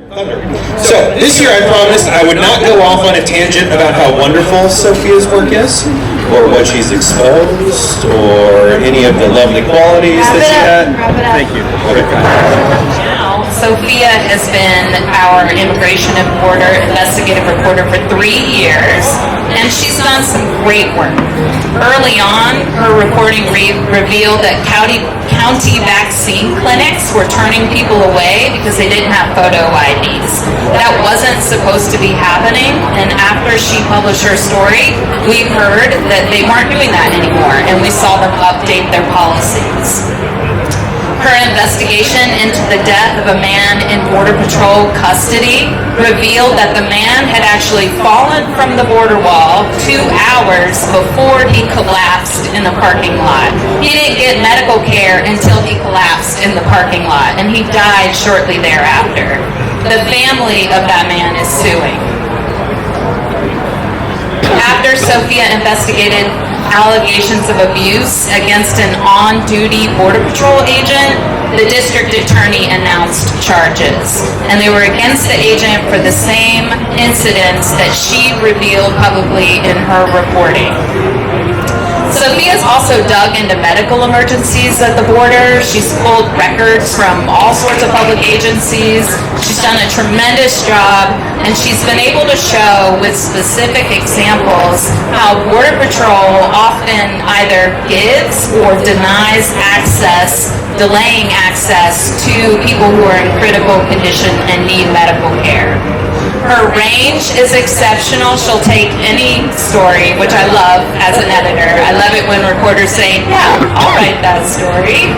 So, this year I promised I would not go off on a tangent about how wonderful Sophia's work is, or what she's exposed, or any of the lovely qualities that she had. Thank you. Now, Sophia has been our immigration and border investigative reporter for 3 years, and she's done some great work. Early on, her reporting revealed that county vaccine clinics were turning people away because they didn't have photo IDs. That wasn't supposed to be happening, and after she published her story, we heard that they weren't doing that anymore, and we saw them update their policies. Her investigation into the death of a man in Border Patrol custody revealed that the man had actually fallen from the border wall 2 hours before he collapsed in the parking lot. He didn't get medical care until he collapsed in the parking lot, and he died shortly thereafter. The family of that man is suing. After Sophia investigated allegations of abuse against an on-duty Border Patrol agent, the district attorney announced charges, and they were against the agent for the same incidents that she revealed publicly in her reporting. Sophia's also dug into medical emergencies at the border. She's pulled records from all sorts of public agencies. She's done a tremendous job, and she's been able to show with specific examples how Border Patrol often either gives or denies access, delaying access to people who are in critical condition and need medical care. Her range is exceptional. She'll take any story, which I love as an editor. I love it when reporters say, yeah, I'll write that story.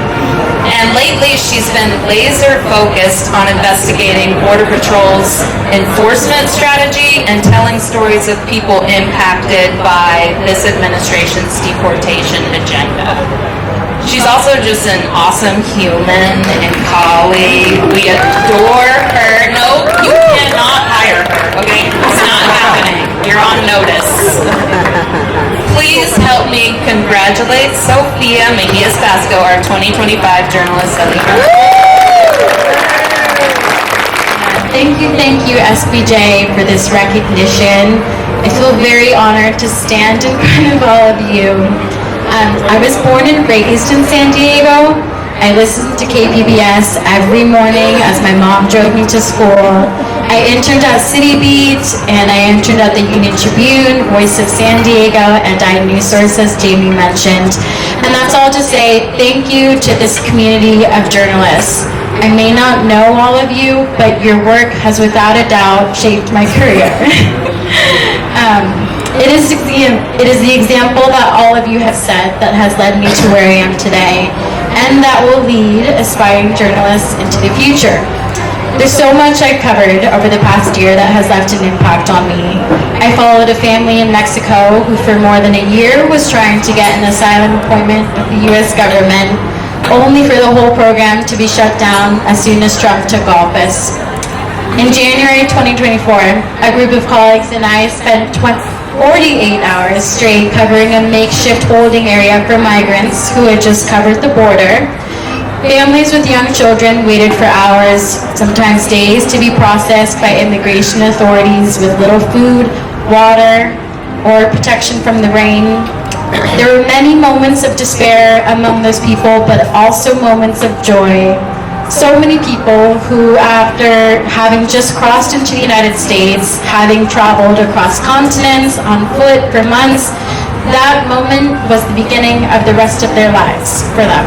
And lately, she's been laser focused on investigating Border Patrol's enforcement strategy and telling stories of people impacted by this administration's deportation agenda. She's also just an awesome human and colleague. We adore her. No, you cannot hire her, okay? It's not happening. You're on notice. Please help me congratulate Sofía Mejías-Pascoe, our 2025 Journalist of the Year. Thank you, SBJ, for this recognition. I feel very honored to stand in front of all of you. I was born and raised in San Diego. I listened to KPBS every morning as my mom drove me to school. I interned at City Beat, and I interned at the Union Tribune, Voice of San Diego, and Inewsource, as Jamie mentioned. And that's all to say thank you to this community of journalists. I may not know all of you, but your work has without a doubt shaped my career. It is the example that all of you have set that has led me to where I am today, and that will lead aspiring journalists into the future. There's so much I've covered over the past year that has left an impact on me. I followed a family in Mexico who for more than a year was trying to get an asylum appointment with the U.S. government, only for the whole program to be shut down as soon as Trump took office. In January 2024, a group of colleagues and I spent 48 hours straight covering a makeshift holding area for migrants who had just covered the border. Families with young children waited for hours, sometimes days, to be processed by immigration authorities with little food, water, or protection from the rain. There were many moments of despair among those people, but also moments of joy. So many people who, after having just crossed into the United States, having traveled across continents on foot for months, that moment was the beginning of the rest of their lives for them.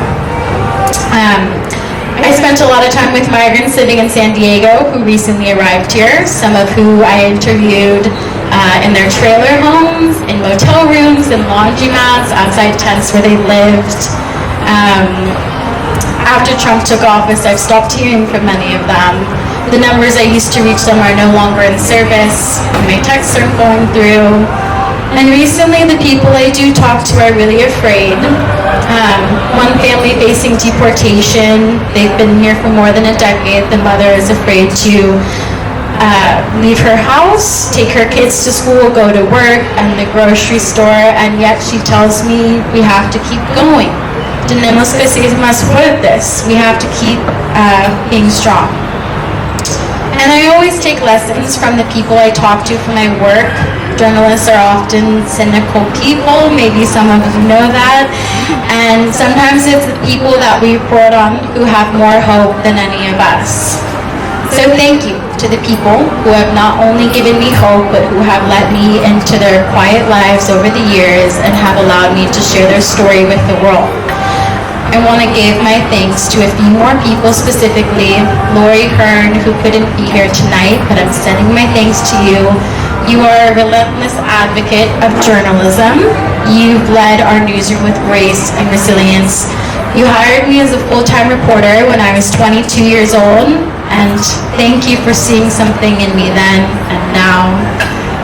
I spent a lot of time with migrants living in San Diego who recently arrived here, some of who I interviewed in their trailer homes, in motel rooms, in laundromats, outside tents where they lived. After Trump took office, I've stopped hearing from many of them. The numbers I used to reach them are no longer in service. My texts aren't going through. And recently, the people I do talk to are really afraid. One family facing deportation. They've been here for more than a decade. The mother is afraid to leave her house, take her kids to school, go to work, and the grocery store, and yet she tells me we have to keep going. Tenemos que ser más fuertes. We have to keep being strong. And I always take lessons from the people I talk to for my work. Journalists are often cynical people, maybe some of you know that, and sometimes it's the people that we report on who have more hope than any of us. So thank you to the people who have not only given me hope, but who have let me into their quiet lives over the years and have allowed me to share their story with the world. I want to give my thanks to a few more people, specifically Lori Hearn, who couldn't be here tonight, but I'm sending my thanks to you. You are a relentless advocate of journalism. You've led our newsroom with grace and resilience. You hired me as a full-time reporter when I was 22 years old, and thank you for seeing something in me then and now.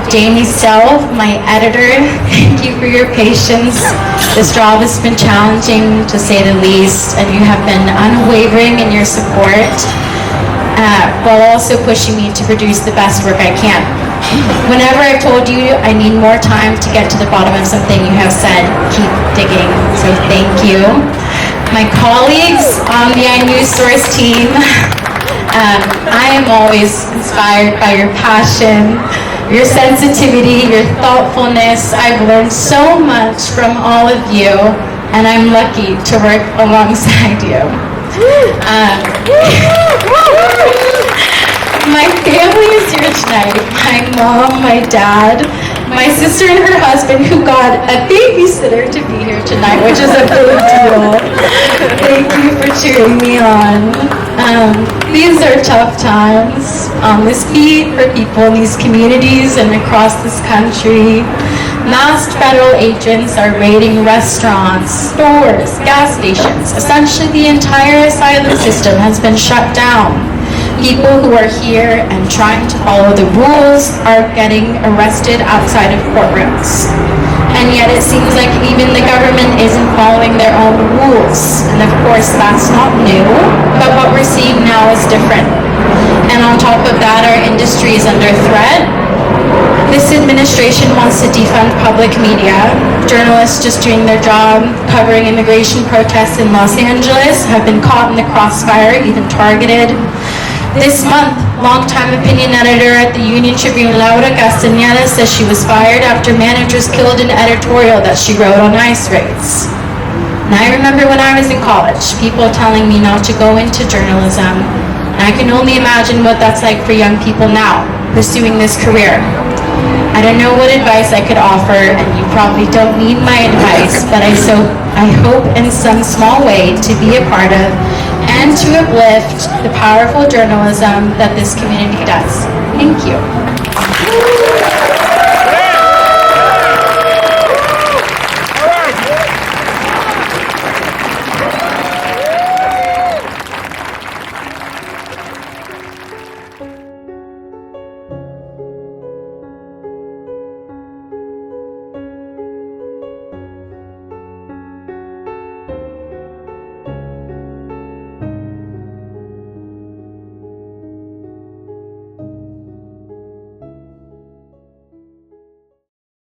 Jamie Self, my editor, thank you for your patience. This job has been challenging, to say the least, and you have been unwavering in your support, while also pushing me to produce the best work I can. Whenever I've told you I need more time to get to the bottom of something, you have said, keep digging, so thank you. My colleagues on the Inewsource team, I am always inspired by your passion, your sensitivity, your thoughtfulness. I've learned so much from all of you, and I'm lucky to work alongside you. My family is here tonight. My mom, my dad, my sister and her husband, who got a babysitter to be here tonight, which is a big deal. Thank you for cheering me on. These are tough times on this beat for people in these communities and across this country. Masked federal agents are raiding restaurants, stores, gas stations. Essentially, the entire asylum system has been shut down. People who are here and trying to follow the rules are getting arrested outside of courtrooms. And yet it seems like even the government isn't following their own rules. And of course that's not new, but what we're seeing now is different. And on top of that, our industry is under threat. This administration wants to defund public media. Journalists just doing their job, covering immigration protests in Los Angeles, have been caught in the crossfire, even targeted. This month, longtime opinion editor at the Union Tribune, Laura Castañeda, says she was fired after managers killed an editorial that she wrote on ICE raids. And I remember when I was in college, people telling me not to go into journalism. And I can only imagine what that's like for young people now, pursuing this career. I don't know what advice I could offer, and you probably don't need my advice, but I hope in some small way to be a part of and to uplift the powerful journalism that this community does. Thank you.